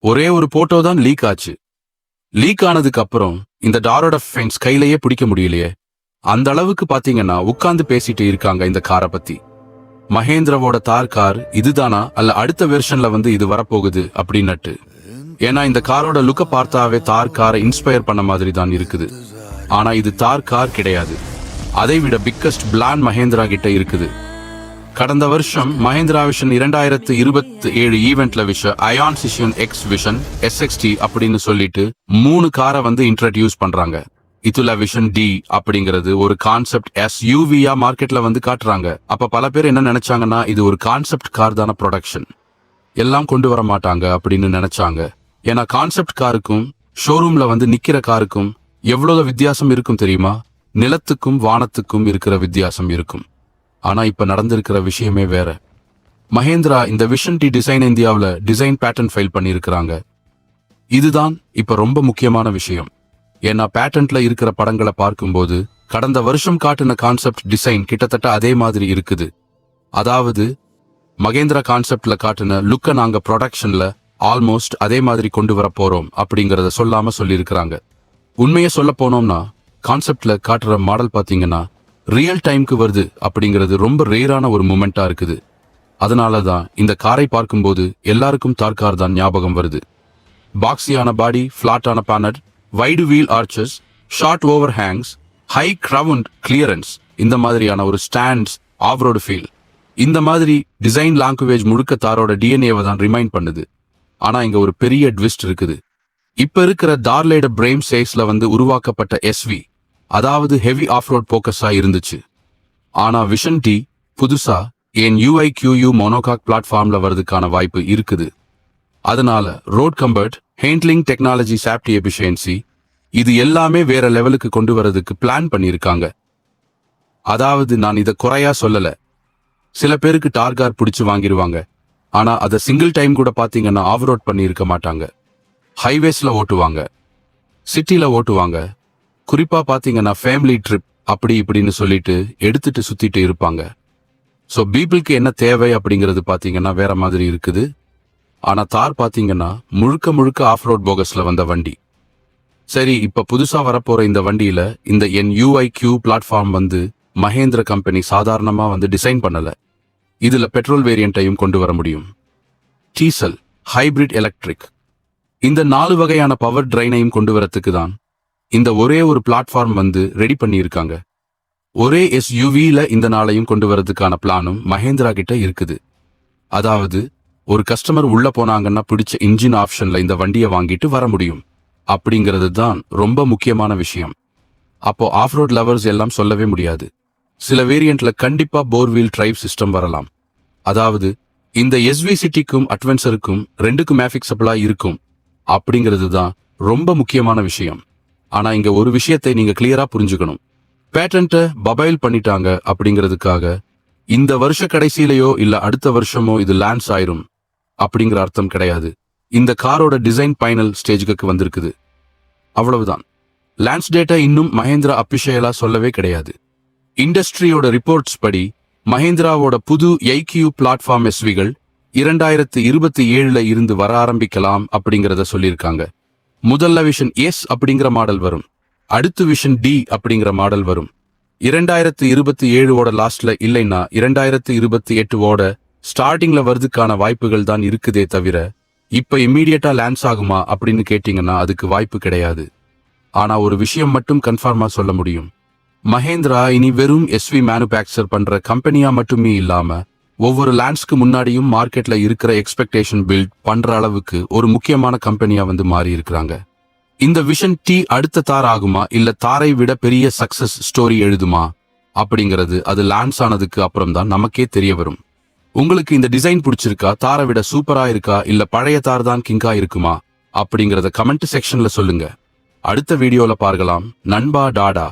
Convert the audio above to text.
ஒரே ஒரு போட்டோ தான் லீக் ஆச்சு. லீக் ஆனதுக்கு அப்புறம் இந்த டாரோட ஃபேன்ஸ் கையிலேயே பிடிக்க முடியலையே. அந்த அளவுக்கு பாத்தீங்கன்னா உட்கார்ந்து பேசிட்டு இருக்காங்க இந்த காரை பத்தி. மகேந்திராவோட தார் கார் இதுதானா அல்ல அடுத்த வெர்ஷன்ல வந்து இது வரப்போகுது அப்படின்னுட்டு. ஏன்னா இந்த காரோட லுக்க பார்த்தாவே தார் காரை இன்ஸ்பயர் பண்ண மாதிரி தான் இருக்குது. ஆனா இது தார் கார் கிடையாது. அதை விட பிக்கஸ்ட் பிளான் மகேந்திரா கிட்ட இருக்குது. கடந்த வருஷம் மஹேந்திரா விஷன் 2027 ஈவென்ட்ல அயான் சிஷன் எக்ஸ் விஷன் SXT அப்படின்னு சொல்லிட்டு 3 காரை வந்து இன்ட்ரடியூஸ் பண்றாங்க. இதுல விஷன் டி அப்படிங்கிறது ஒரு கான்செப்ட் SUV-யா மார்க்கெட்ல வந்து காட்டுறாங்க. அப்ப பல பேர் என்ன நினைச்சாங்கன்னா இது ஒரு கான்செப்ட் கார் தான, ப்ரொடக்ஷன் எல்லாம் கொண்டு வர மாட்டாங்க அப்படின்னு நினைச்சாங்க. ஏன்னா கான்செப்ட் காருக்கும் ஷோரூம்ல வந்து நிக்கிற காருக்கும் எவ்வளவு வித்தியாசம் இருக்கும் தெரியுமா? நிலத்துக்கும் வானத்துக்கும் இருக்கிற வித்தியாசம் இருக்கும். ஆனா இப்ப நடந்திருக்கிற விஷயமே வேற. மஹேந்திரா இந்த விஷன் டி டிசைன் இந்தியாவில் டிசைன் பேட்டர்ன் ஃபைல் பண்ணியிருக்கிறாங்க. இதுதான் இப்ப ரொம்ப முக்கியமான விஷயம். ஏன்னா பேட்டன்ட்ல இருக்கிற படங்களை பார்க்கும்போது கடந்த வருஷம் காட்டின கான்செப்ட் டிசைன் கிட்டத்தட்ட அதே மாதிரி இருக்குது. அதாவது மகேந்திரா கான்செப்ட்ல காட்டின லுக்க நாங்க ப்ரொடக்ஷன்ல ஆல்மோஸ்ட் அதே மாதிரி கொண்டு வர போறோம் அப்படிங்கறத சொல்லாம சொல்லியிருக்கிறாங்க. உண்மையை சொல்ல போனோம்னா கான்செப்ட்ல காட்டுற மாடல் பாத்தீங்கன்னா ரியல் டைம்க்கு வருது அப்படிங்கிறது ரொம்ப ரேரான ஒரு மூமெண்டா இருக்குது. அதனாலதான் இந்த காரை பார்க்கும்போது எல்லாருக்கும் தார் கார் தான் ஞாபகம் வருது. பாக்ஸியான பாடி, பிளாட்டான bonnet, wide wheel arches, short overhangs, high ground clearance, இந்த மாதிரியான ஒரு ஸ்டாண்ட்ஸ் ஆஃப் ரோடு ஃபீல். இந்த மாதிரி டிசைன் லாங்குவேஜ் முழுக்க தாரோட டிஎன்ஏவை தான் ரிமைண்ட் பண்ணுது. ஆனா இங்க ஒரு பெரிய ட்விஸ்ட் இருக்குது. இப்ப இருக்கிற டார்லேட பிரேம் சேஸ்ல வந்து உருவாக்கப்பட்ட SV, அதாவது ஹெவி ஆஃப் ரோட் போக்கஸா இருந்துச்சு. ஆனா விஷன் டி புதுசா UIQU மோனோகாக் பிளாட்ஃபார்ம்ல வரதுக்கான வாய்ப்பு இருக்குது. அதனால road comfort, handling technology, safety efficiency, இது எல்லாமே வேற லெவலுக்கு கொண்டு வரதுக்கு பிளான் பண்ணியிருக்காங்க. அதாவது நான் இதை குறையா சொல்லல. சில பேருக்கு டார்கார் பிடிச்சு வாங்கிடுவாங்க. ஆனா அதை சிங்கிள் டைம் கூட பாத்தீங்கன்னா ஆஃப் ரோட் பண்ணி இருக்க மாட்டாங்க. ஹைவேஸ்ல ஓட்டுவாங்க, சிட்டில ஓட்டுவாங்க, குறிப்பா பாத்தீங்கன்னா ஃபேமிலி ட்ரிப் அப்படி இப்படின்னு சொல்லிட்டு எடுத்துட்டு சுத்திட்டு இருப்பாங்க. சோ பீப்புளுக்கு என்ன தேவை அப்படிங்கிறது பாத்தீங்கன்னா வேற மாதிரி இருக்குது. ஆனா தார் பாத்தீங்கன்னா முழுக்க முழுக்க ஆஃப் ரோட் போகஸ்ல வந்த வண்டி. சரி, இப்ப புதுசா வரப்போற இந்த வண்டியில இந்த UIQ பிளாட்ஃபார்ம் வந்து மஹேந்திர கம்பெனி சாதாரணமா வந்து டிசைன் பண்ணல. இதுல பெட்ரோல் வேரியண்ட்டையும் கொண்டு வர முடியும். டீசல், ஹைபிரிட், எலக்ட்ரிக், இந்த 4 வகையான பவர் ட்ரைனையும் கொண்டு வரத்துக்கு தான் இந்த ஒரே ஒரு பிளாட்ஃபார்ம் வந்து ரெடி பண்ணியிருக்காங்க. ஒரே SUV-ல இந்த நாளையும் கொண்டு வரதுக்கான பிளானும் மஹேந்திரா கிட்ட இருக்குது. அதாவது ஒரு கஸ்டமர் உள்ள போனாங்கன்னா பிடிச்ச இன்ஜின் ஆப்ஷன்ல இந்த வண்டியை வாங்கிட்டு வர முடியும் அப்படிங்கிறது தான் ரொம்ப முக்கியமான விஷயம். அப்போ ஆஃப் ரோட் லவர்ஸ் எல்லாம் சொல்லவே முடியாது. சில வேரியண்ட்ல கண்டிப்பா போர்வீல் டிரைவ் சிஸ்டம் வரலாம். அதாவது இந்த SV சிட்டிக்கும் அட்வென்ச்சருக்கும் 2க்கும் மேஃபிக்சபிளா இருக்கும் அப்படிங்கிறது தான் ரொம்ப முக்கியமான விஷயம். ஆனா இங்க ஒரு விஷயத்தை நீங்க கிளியரா புரிஞ்சுக்கணும். பேட்டன்ட்டை பபைல் பண்ணிட்டாங்க அப்படிங்கிறதுக்காக இந்த வருஷ கடைசியிலையோ இல்ல அடுத்த வருஷமோ இது லான்ச் ஆயிரும் அப்படிங்கிற அர்த்தம் கிடையாது. இந்த காரோட டிசைன் ஃபைனல் ஸ்டேஜுக்கு வந்திருக்குது, அவ்வளவுதான். லான்ச் டேட்டா இன்னும் மஹேந்திரா அபிஷியலா சொல்லவே கிடையாது. இண்டஸ்ட்ரியோட ரிப்போர்ட்ஸ் படி மஹேந்திராவோட புது IQ பிளாட்ஃபார்ம் SVகள் 2027ல இருந்து வர ஆரம்பிக்கலாம் அப்படிங்கறத சொல்லியிருக்காங்க. முதல்ல விஷன் S அப்படிங்கிற மாடல் வரும், அடுத்து விஷன் D அப்படிங்கிற மாடல் வரும். 2027ஓட லாஸ்ட்ல இல்லைன்னா 2028ஓட ஸ்டார்டிங்ல வரதுக்கான வாய்ப்புகள் தான் இருக்குதே தவிர இப்ப இம்மீடியட்டா லான்ச் ஆகுமா அப்படின்னு கேட்டீங்கன்னா அதுக்கு வாய்ப்பு கிடையாது. ஆனா ஒரு விஷயம் மட்டும் கன்ஃபார்மா சொல்ல முடியும். மஹேந்திரா இனி வெறும் SV மேனுபேக்சர் பண்ற கம்பெனியா மட்டுமே இல்லாம ஒவ்வொரு லான்ச்க்கு முன்னாடியும் மார்க்கெட்ல இருக்கிற எக்ஸ்பெக்டேஷன் பில்ட் பண்ற அளவுக்கு ஒரு முக்கியமான கம்பெனியா வந்து மாறி இருக்கிறாங்க. இந்த விஷன் டி அடுத்த தார் ஆகுமா இல்ல தாரை விட பெரிய சக்சஸ் ஸ்டோரி எழுதுமா அப்படிங்கிறது அது லான்ச் ஆனதுக்கு அப்புறம் தான் நமக்கே தெரிய வரும். உங்களுக்கு இந்த டிசைன் பிடிச்சிருக்கா, தாரை விட சூப்பரா இருக்கா, இல்ல பழைய தார் தான் கிங்கா இருக்குமா அப்படிங்கறத கமெண்ட் செக்ஷன்ல சொல்லுங்க. அடுத்த வீடியோல பார்க்கலாம். நண்பா, டாடா.